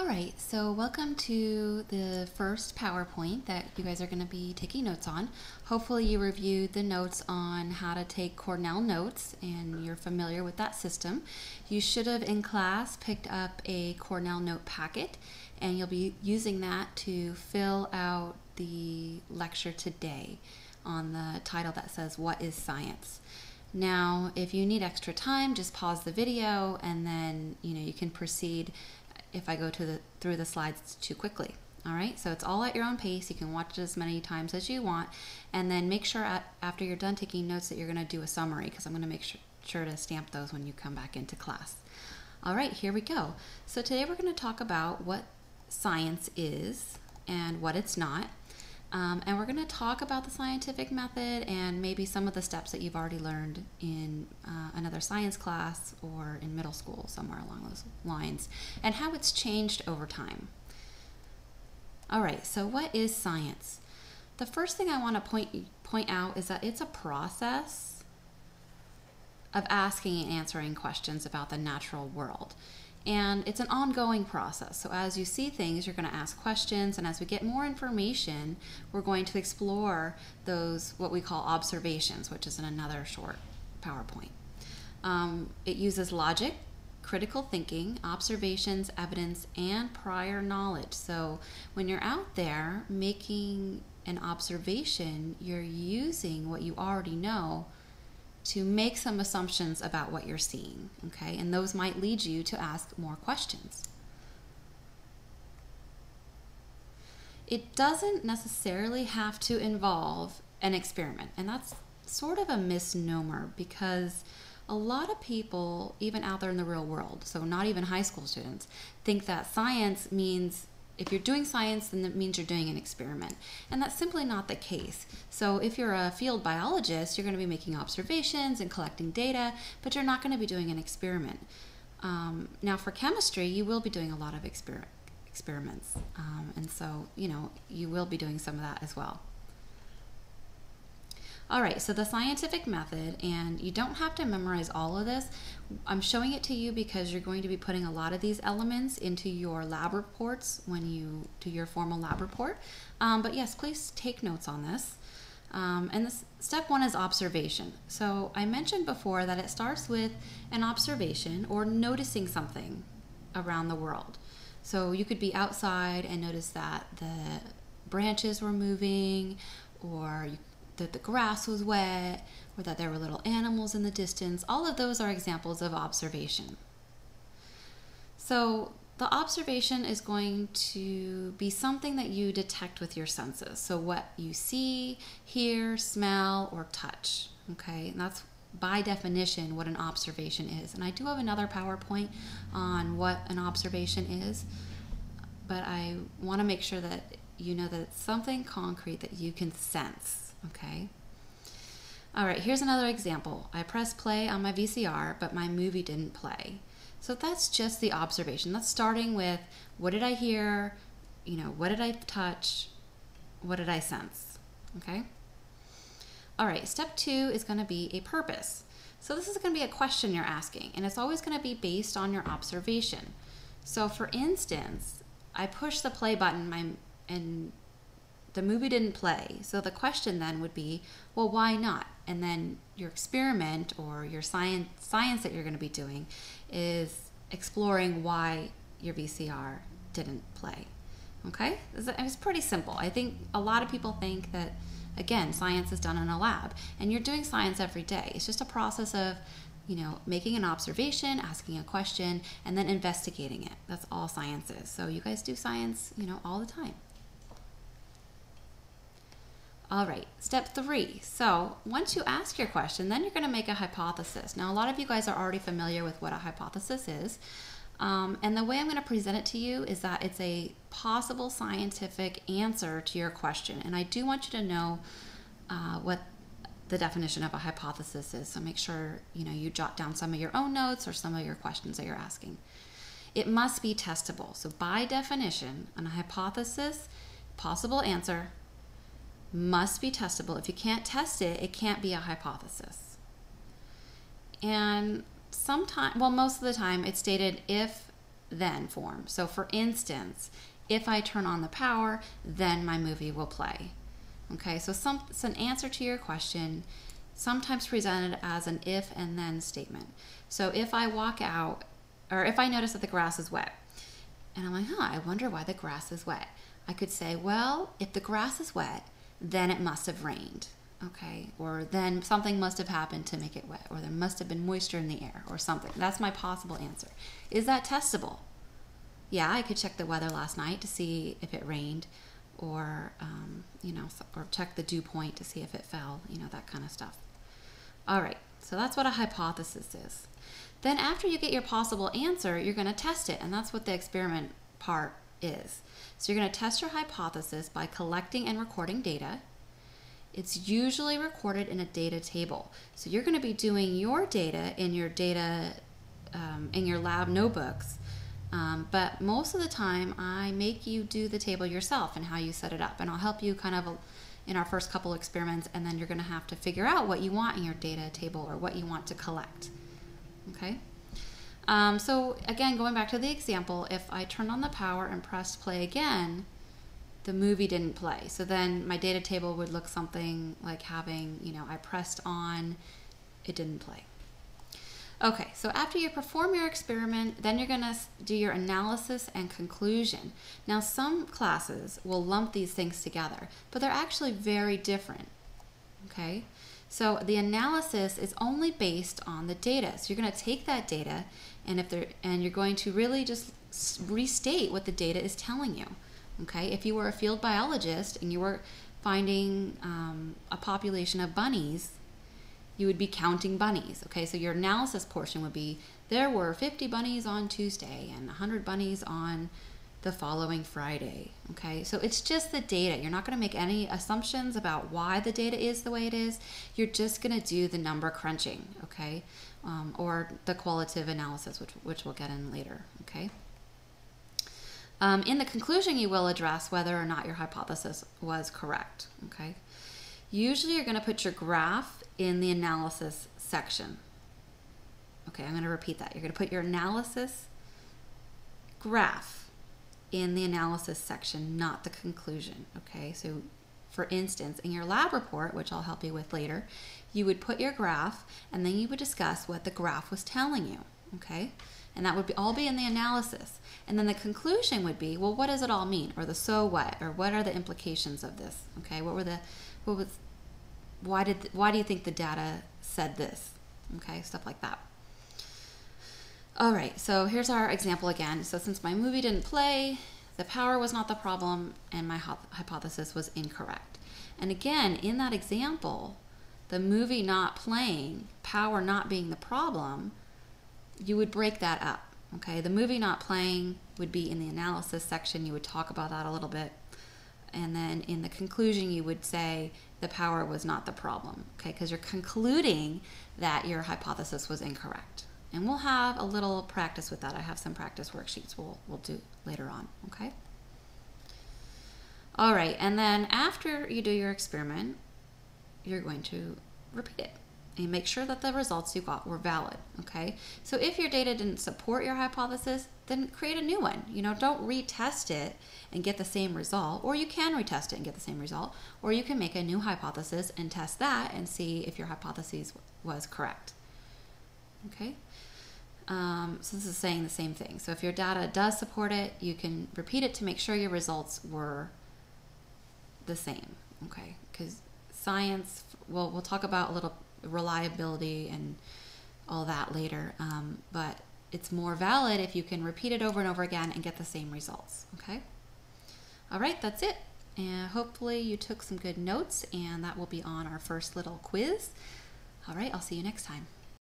All right, so welcome to the first PowerPoint that you guys are going to be taking notes on. Hopefully you reviewed the notes on how to take Cornell notes and you're familiar with that system. You should have in class picked up a Cornell note packet and you'll be using that to fill out the lecture today on the title that says, "What is Science?" Now, if you need extra time, just pause the video and then you can proceed if I go through the slides too quickly. All right, so it's all at your own pace. You can watch it as many times as you want, and then make sure after you're done taking notes that you're going to do a summary, because I'm going to make sure to stamp those when you come back into class. All right, here we go. So today we're going to talk about what science is and what it's not. And we're going to talk about the scientific method and maybe some of the steps that you've already learned in another science class or in middle school, somewhere along those lines, and how it's changed over time. All right, so what is science? The first thing I want to point out is that it's a process of asking and answering questions about the natural world. And it's an ongoing process. So as you see things, you're going to ask questions, and as we get more information, we're going to explore those, what we call observations, which is in another short PowerPoint. It uses logic, critical thinking, observations, evidence, and prior knowledge. So when you're out there making an observation, you're using what you already know to make some assumptions about what you're seeing, okay? And those might lead you to ask more questions. It doesn't necessarily have to involve an experiment, and that's sort of a misnomer because a lot of people, even out there in the real world, so not even high school students, think that science means if you're doing science, then that means you're doing an experiment. And that's simply not the case. So if you're a field biologist, you're going to be making observations and collecting data, but you're not going to be doing an experiment. Now for chemistry, you will be doing a lot of experiments. And so, you will be doing some of that as well. All right, so the scientific method, and you don't have to memorize all of this. I'm showing it to you because you're going to be putting a lot of these elements into your lab reports when you do your formal lab report. But yes, please take notes on this. And this, step one is observation. So I mentioned before that it starts with an observation or noticing something around the world. So you could be outside and notice that the branches were moving, or that the grass was wet, or that there were little animals in the distance. All of those are examples of observation. So the observation is going to be something that you detect with your senses. So what you see, hear, smell, or touch, okay? And that's by definition what an observation is. And I do have another PowerPoint on what an observation is, but I want to make sure that you know that it's something concrete that you can sense. Okay. All right, here's another example. I pressed play on my VCR, but my movie didn't play. So that's just the observation. That's starting with what did I hear, what did I touch, what did I sense, okay? All right, step two is gonna be a purpose. So this is gonna be a question you're asking, and it's always gonna be based on your observation. So for instance, I pushed the play button and the movie didn't play. So the question then would be, well, why not? And then your experiment or your science that you're going to be doing is exploring why your VCR didn't play. Okay? It's pretty simple. I think a lot of people think that, again, science is done in a lab, and you're doing science every day. It's just a process of, making an observation, asking a question, and then investigating it. That's all science is. So you guys do science, all the time. All right, step three. So once you ask your question, then you're going to make a hypothesis. Now, a lot of you guys are already familiar with what a hypothesis is. And the way I'm going to present it to you is that it's a possible scientific answer to your question. And I do want you to know what the definition of a hypothesis is. So make sure you jot down some of your own notes or some of your questions that you're asking. It must be testable. So by definition, a hypothesis, possible answer, must be testable. If you can't test it, it can't be a hypothesis. And sometimes, well, most of the time it's stated if then form. So for instance, if I turn on the power, then my movie will play. Okay, so it's an answer to your question, sometimes presented as an if and then statement. So if I walk out, or if I notice that the grass is wet, and I'm like, I wonder why the grass is wet. I could say, well, if the grass is wet, then it must have rained, okay? Or then something must have happened to make it wet, or there must have been moisture in the air, or something. That's my possible answer. Is that testable? Yeah, I could check the weather last night to see if it rained, or, or check the dew point to see if it fell, that kind of stuff. All right, so that's what a hypothesis is. Then after you get your possible answer, you're going to test it, and that's what the experiment part is. So you're going to test your hypothesis by collecting and recording data. It's usually recorded in a data table. So you're going to be doing your data in your lab notebooks, but most of the time I make you do the table yourself and how you set it up, and I'll help you kind of in our first couple experiments, and then you're going to have to figure out what you want in your data table or what you want to collect. Okay, so again, going back to the example, if I turned on the power and pressed play again, the movie didn't play. So then my data table would look something like having, I pressed on, it didn't play. Okay, so after you perform your experiment, then you're going to do your analysis and conclusion. Now, some classes will lump these things together, but they're actually very different. Okay? So the analysis is only based on the data. So you're going to take that data, and you're going to really just restate what the data is telling you. Okay? If you were a field biologist and you were finding a population of bunnies, you would be counting bunnies. Okay? So your analysis portion would be, there were 50 bunnies on Tuesday and 100 bunnies on the following Friday. Okay, so it's just the data. You're not going to make any assumptions about why the data is the way it is. You're just going to do the number crunching, okay, or the qualitative analysis, which we'll get in later. Okay. In the conclusion, you will address whether or not your hypothesis was correct. Okay. Usually, you're going to put your graph in the analysis section. Okay, I'm going to repeat that. You're going to put your analysis graph in the analysis section, not the conclusion. Okay, so for instance, in your lab report, which I'll help you with later, you would put your graph, and then you would discuss what the graph was telling you. Okay, and that would all be in the analysis. And then the conclusion would be, well, what does it all mean, or the so what, or what are the implications of this? Okay, why do you think the data said this? Okay, stuff like that. All right, so here's our example again. So since my movie didn't play, the power was not the problem, and my hypothesis was incorrect. And again, in that example, the movie not playing, power not being the problem, you would break that up. Okay, the movie not playing would be in the analysis section. You would talk about that a little bit. And then in the conclusion, you would say the power was not the problem. Okay, because you're concluding that your hypothesis was incorrect. And we'll have a little practice with that. I have some practice worksheets we'll do later on, okay? All right, and then after you do your experiment, you're going to repeat it and make sure that the results you got were valid, okay? So if your data didn't support your hypothesis, then create a new one. Don't retest it and get the same result, or you can retest it and get the same result, or you can make a new hypothesis and test that and see if your hypothesis was correct, okay? So this is saying the same thing. So if your data does support it, you can repeat it to make sure your results were the same, okay? Because science, we'll talk about a little reliability and all that later, but it's more valid if you can repeat it over and over again and get the same results, okay? All right, that's it. And hopefully you took some good notes, and that will be on our first little quiz. All right, I'll see you next time.